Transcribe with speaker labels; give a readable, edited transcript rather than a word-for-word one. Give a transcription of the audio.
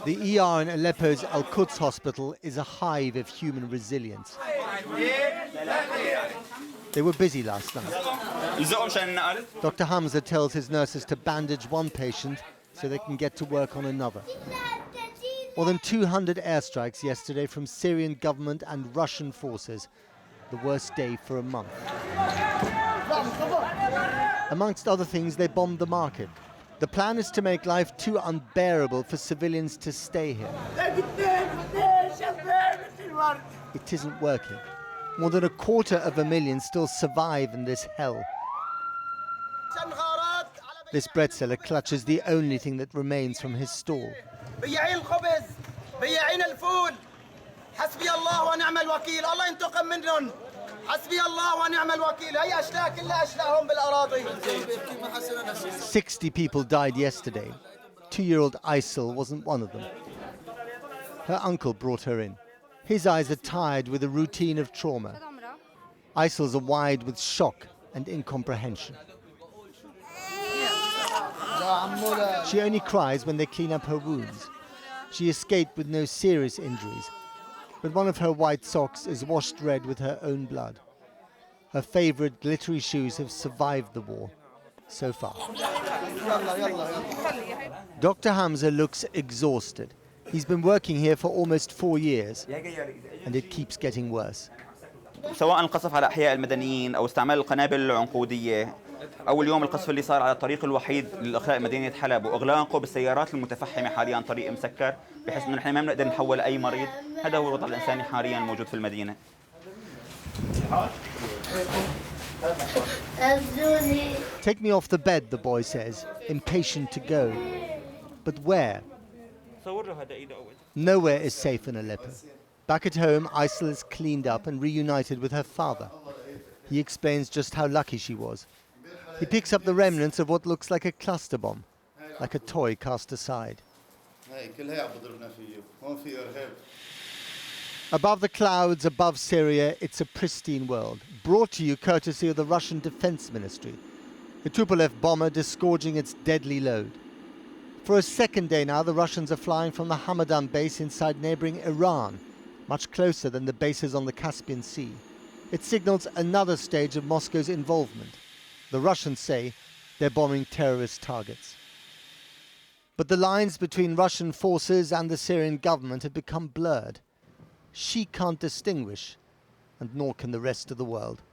Speaker 1: The ER in Aleppo's Al-Quds hospital is a hive of human resilience. They were busy last night. Dr. Hamza tells his nurses to bandage one patient so they can get to work on another. More than 200 airstrikes yesterday from Syrian government and Russian forces. The worst day for a month. Amongst other things, they bombed the market. The plan is to make life too unbearable for civilians to stay here. It isn't working. More than 250,000 still survive in this hell. This bread seller clutches the only thing that remains from his stall. "60 people died yesterday. 2-year-old Aysel wasn't one of them. Her uncle brought her in. His eyes are tired with a routine of trauma. Aysel's are wide with shock and incomprehension. She only cries when they clean up her wounds. She escaped with no serious injuries, but one of her white socks is washed red with her own blood. Her favorite glittery shoes have survived the war, so far." Dr. Hamza looks exhausted. He's been working here for almost 4 years, and it keeps getting worse.
Speaker 2: سواء القصف على أحياء المدنيين أو استعمال القنابل العنقودية أو اليوم القصف اللي صار على الطريق الوحيد لإخلاء مدينة حلب وإغلاقه بالسيارات المتفحمة حاليا عن طريق مسكر بحيث إنه نحن ما بنقدر نحول أي مريض. هذا هو الوضع الإنساني حاليا الموجود في المدينة.
Speaker 1: "Take me off the bed," the boy says, impatient to go. But where? Nowhere is safe in Aleppo. Back at home, Aysel is cleaned up and reunited with her father. He explains just how lucky she was. He picks up the remnants of what looks like a cluster bomb, like a toy cast aside. Above the clouds, above Syria, it's a pristine world, brought to you courtesy of the Russian Defense Ministry. The Tupolev bomber disgorging its deadly load. For a second day now, the Russians are flying from the Hamadan base inside neighboring Iran, much closer than the bases on the Caspian Sea. It signals another stage of Moscow's involvement. The Russians say they're bombing terrorist targets. But the lines between Russian forces and the Syrian government have become blurred. She can't distinguish, and nor can the rest of the world.